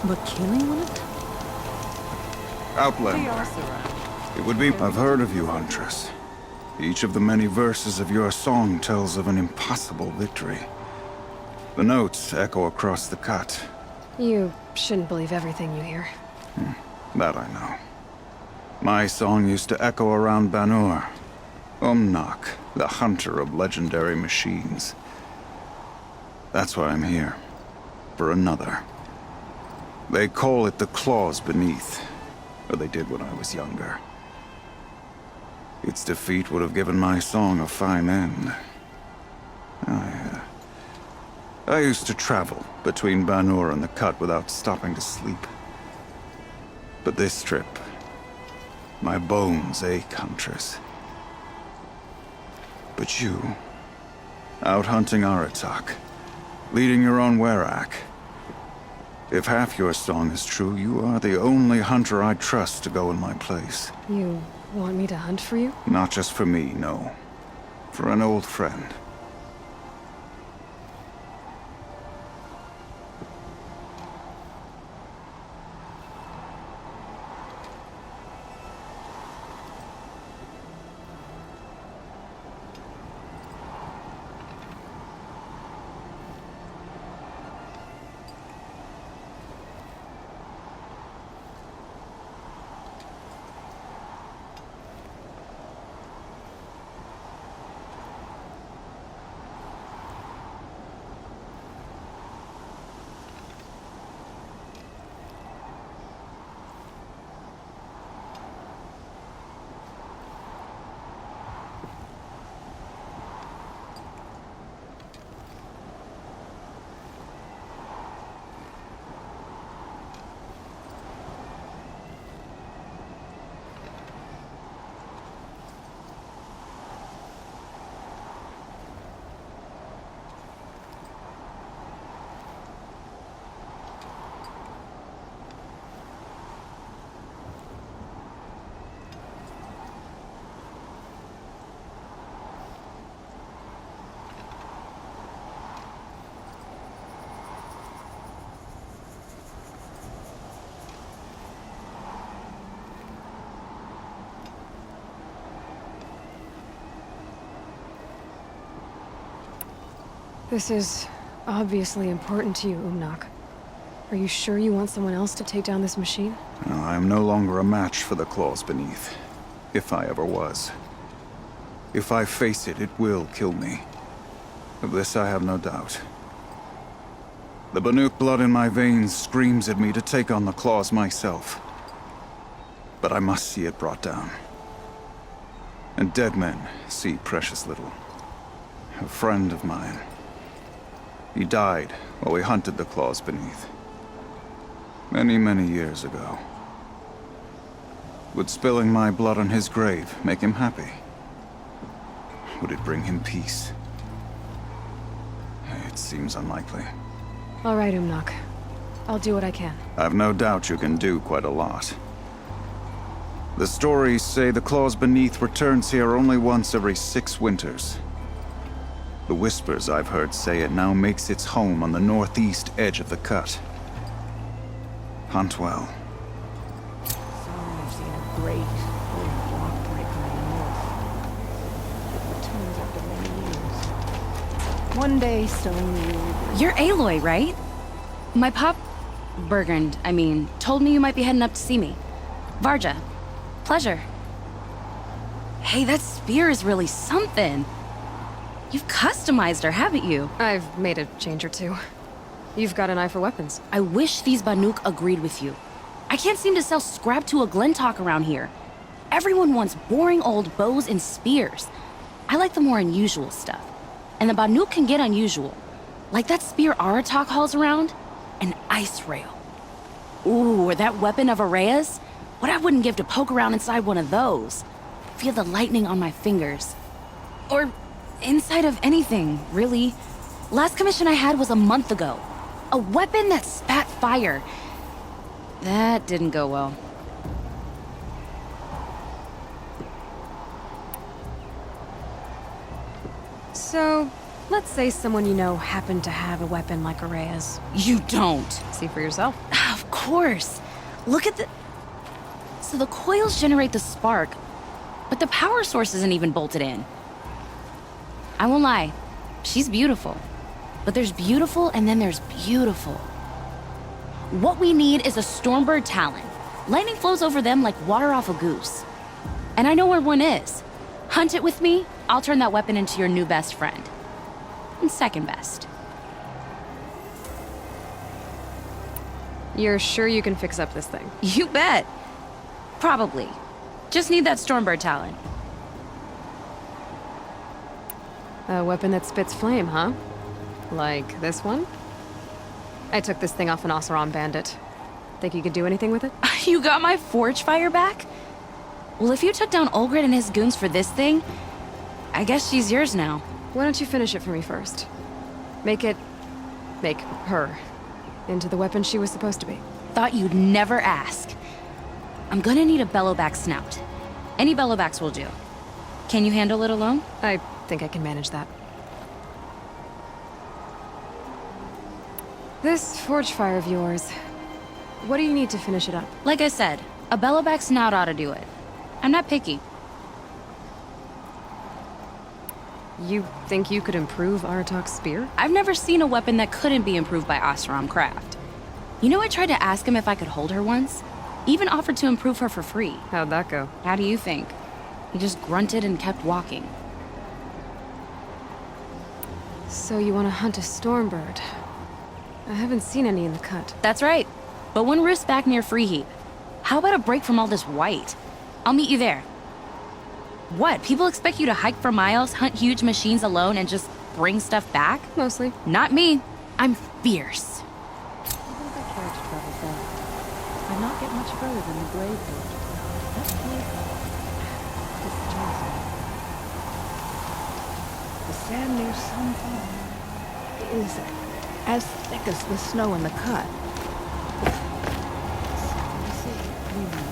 But killing wouldn't? Outlander. It would be... I've heard of you, Huntress. Each of the many verses of your song tells of an impossible victory. The notes echo across the cut. You shouldn't believe everything you hear. That I know. My song used to echo around Banur. Umnak, the hunter of legendary machines. That's why I'm here. For another. They call it the claws beneath. Or they did when I was younger. Its defeat would have given my song a fine end. I used to travel between Banur and the Cut without stopping to sleep. But this trip, my bones ache, Huntress. But you, out hunting Aratak, leading your own Werak. If half your song is true, you are the only hunter I trust to go in my place. You want me to hunt for you? Not just for me, no. For an old friend. This is obviously important to you, Umnak. Are you sure you want someone else to take down this machine? No, I am no longer a match for the claws beneath. If I ever was. If I face it, it will kill me. Of this I have no doubt. The Banuk blood in my veins screams at me to take on the claws myself. But I must see it brought down. And dead men see precious little. A friend of mine. He died while we hunted the claws beneath. Many, many years ago. Would spilling my blood on his grave make him happy? Would it bring him peace? It seems unlikely. All right, Umnak. I'll do what I can. I've no doubt you can do quite a lot. The stories say the claws beneath returns here only once every 6 winters. The whispers I've heard say it now makes its home on the northeast edge of the cut. Hunt well. Sorry I've seen a great old block breaker in the north. It returns after many years. One day, Stone will... You're Aloy, right? My pop... Bergund, I mean, told me you might be heading up to see me. Varja. Pleasure. Hey, that spear is really something. You've customized her, haven't you? I've made a change or two. You've got an eye for weapons. I wish these Banuk agreed with you. I can't seem to sell scrap to a Glentalk around here. Everyone wants boring old bows and spears. I like the more unusual stuff. And the Banuk can get unusual. Like that spear Aratak hauls around. An ice rail. Ooh, or that weapon of Araya's? What I wouldn't give to poke around inside one of those. Feel the lightning on my fingers. Or inside of anything, really. Last commission I had was a month ago. A weapon that spat fire. That didn't go well. So, Let's say someone you know happened to have a weapon like Araya's. You don't. See for yourself. Of course. Look at the... So the coils generate the spark, but the power source isn't even bolted in. I won't lie. She's beautiful. But there's beautiful and then there's beautiful. What we need is a Stormbird Talon. Lightning flows over them like water off a goose. And I know where one is. Hunt it with me, I'll turn that weapon into your new best friend. And second best. You're sure you can fix up this thing? You bet. Probably. Just need that Stormbird Talon. A weapon that spits flame, huh? Like this one? I took this thing off an Oseram bandit. Think you could do anything with it? You got my forge fire back? Well, if you took down Olgrid and his goons for this thing, I guess she's yours now. Why don't you finish it for me first? Make her into the weapon she was supposed to be. Thought you'd never ask. I'm gonna need a bellowback snout. Any bellowbacks will do. Can you handle it alone? I think I can manage that. This forge fire of yours, what do you need to finish it up? Like I said, a bellowback snout ought to do it. I'm not picky. You think you could improve Aratak's spear? I've never seen a weapon that couldn't be improved by Oseram craft. You know, I tried to ask him if I could hold her once. Even offered to improve her for free. How'd that go? How do you think? He just grunted and kept walking. So you want to hunt a Stormbird? I haven't seen any in the cut. That's right. But one roost back near Freeheap. How about a break from all this white? I'll meet you there. What? People expect you to hike for miles, hunt huge machines alone, and just bring stuff back? Mostly. Not me. I'm fierce. I think I care to travel fast. I not get much further than the grave road. That's beautiful. It's Johnson. The sand near Sunfall is as thick as the snow in the cut. So, you see, we move on.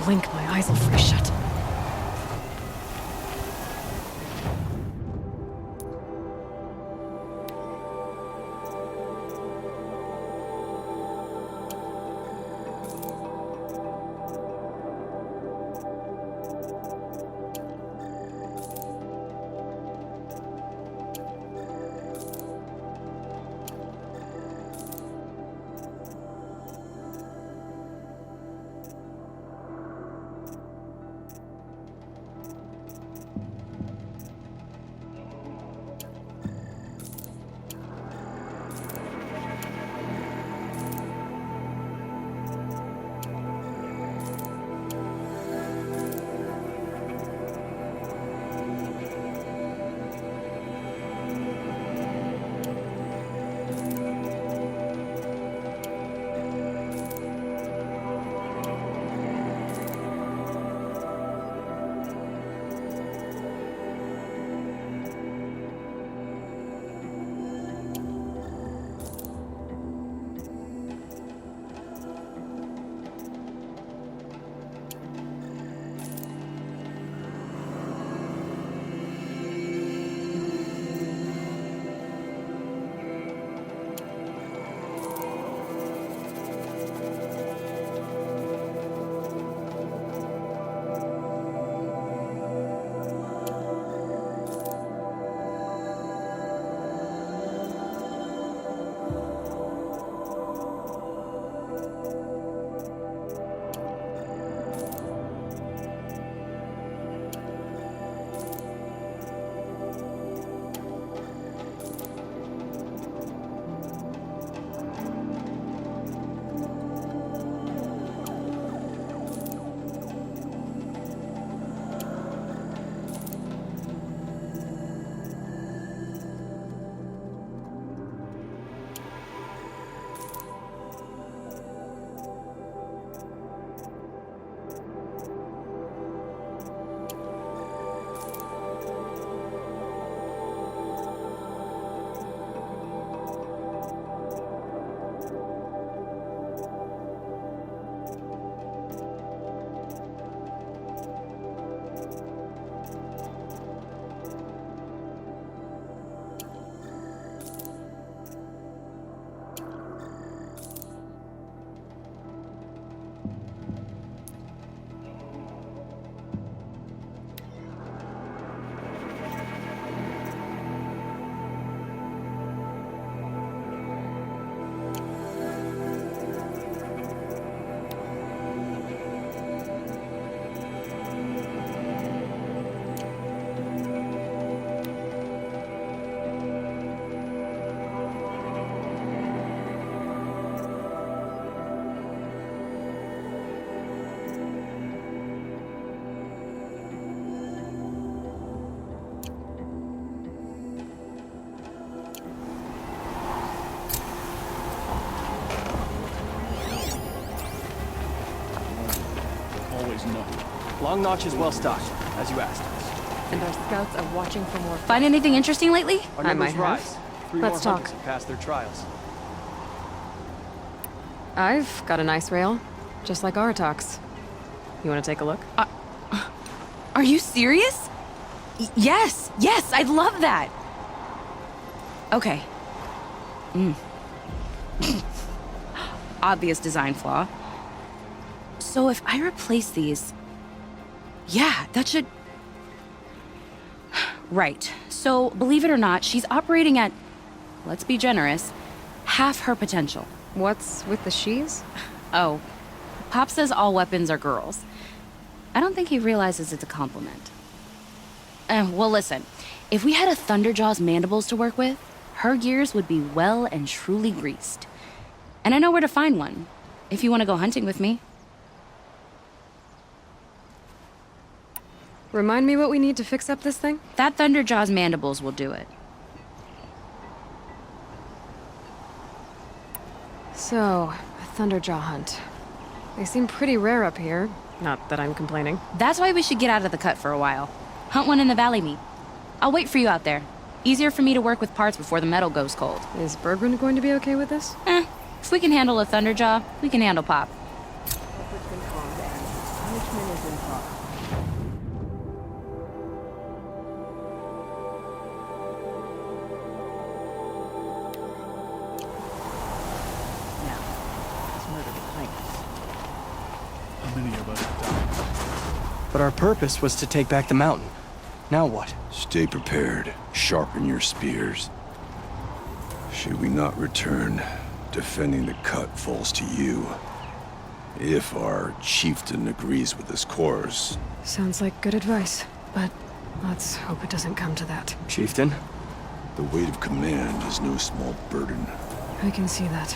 blink, my eyes will freeze shut. Long Notch is well stocked, as you asked. And our scouts are watching for more. Find anything interesting lately? Our I numbers might have. rise. 3 Let's more talk. hunters have passed their trials. I've got a nice rail, just like Aratox. You want to take a look? Are you serious? Yes, I'd love that. Okay. Obvious design flaw. So if I replace these... Yeah, that should... Right. So, believe it or not, she's operating at, let's be generous, half her potential. What's with the she's? Oh, Pop says all weapons are girls. I don't think he realizes it's a compliment. Well, listen. If we had a Thunderjaw's mandibles to work with, her gears would be well and truly greased. And I know where to find one, if you want to go hunting with me. Remind me what we need to fix up this thing? That Thunderjaw's mandibles will do it. So, a Thunderjaw hunt. They seem pretty rare up here. Not that I'm complaining. That's why we should get out of the cut for a while. Hunt one in the valley meet. I'll wait for you out there. Easier for me to work with parts before the metal goes cold. Is Bergman going to be okay with this? If we can handle a Thunderjaw, we can handle Pop. Punishment But our purpose was to take back the mountain. Now what? Stay prepared. Sharpen your spears. Should we not return, defending the cut falls to you. If our chieftain agrees with this course. Sounds like good advice, but let's hope it doesn't come to that. Chieftain? The weight of command is no small burden. I can see that.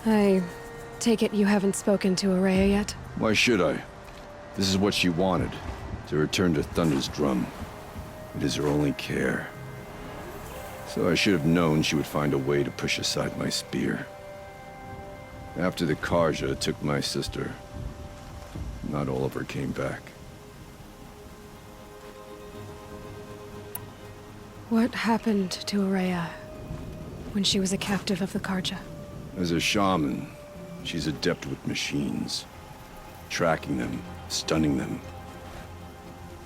I take it you haven't spoken to Araya yet? Why should I? This is what she wanted, to return to Thunder's drum. It is her only care. So I should have known she would find a way to push aside my spear. After the Karja took my sister, not all of her came back. What happened to Araya when she was a captive of the Karja? As a shaman, she's adept with machines. Tracking them, stunning them.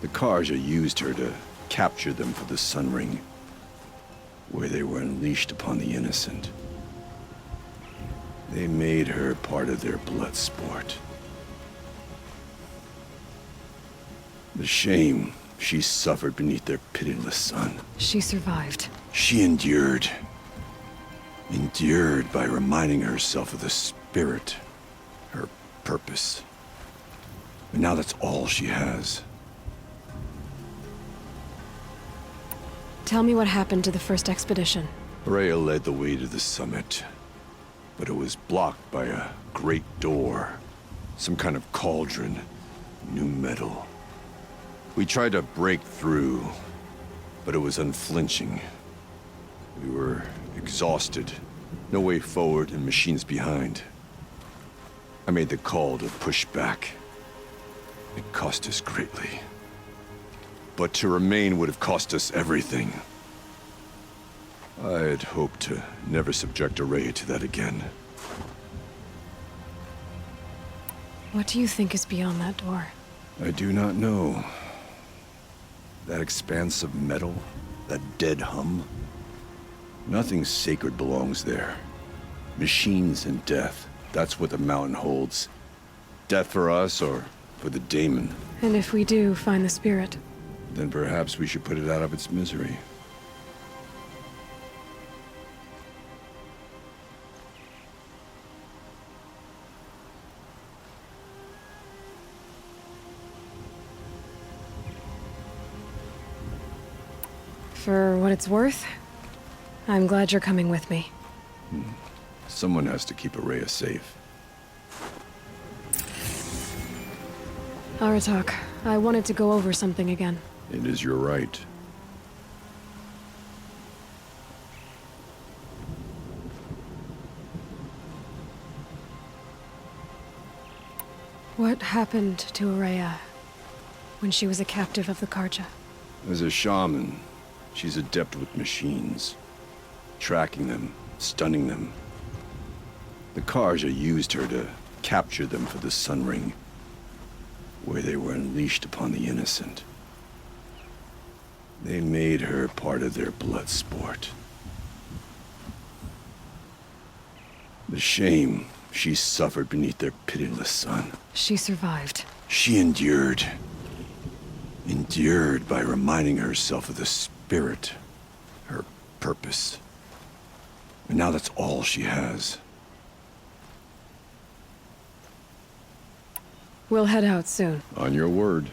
The Karja used her to capture them for the Sun Ring, where they were unleashed upon the innocent. They made her part of their blood sport. The shame she suffered beneath their pitiless sun. She survived. She endured. Endured by reminding herself of the spirit, her purpose. And now that's all she has. Tell me what happened to the first expedition. Rhea led the way to the summit, but it was blocked by a great door. Some kind of cauldron, new metal. We tried to break through, but it was unflinching. We were exhausted, no way forward and machines behind. I made the call to push back. It cost us greatly. But to remain would have cost us everything. I had hoped to never subject Araya to that again. What do you think is beyond that door? I do not know. That expanse of metal, that dead hum. Nothing sacred belongs there. Machines and death, that's what the mountain holds. Death for us or for the daemon. And if we do find the spirit? Then perhaps we should put it out of its misery. For what it's worth, I'm glad you're coming with me. Someone has to keep Araya safe. Aratak, I wanted to go over something again. It is your right. What happened to Araya when she was a captive of the Karja? As a shaman, she's adept with machines. Tracking them, stunning them. The Karja used her to capture them for the Sun Ring, where they were unleashed upon the innocent. They made her part of their blood sport. The shame she suffered beneath their pitiless sun. She survived. She endured. Endured by reminding herself of the spirit, her purpose. And now that's all she has. We'll head out soon. On your word.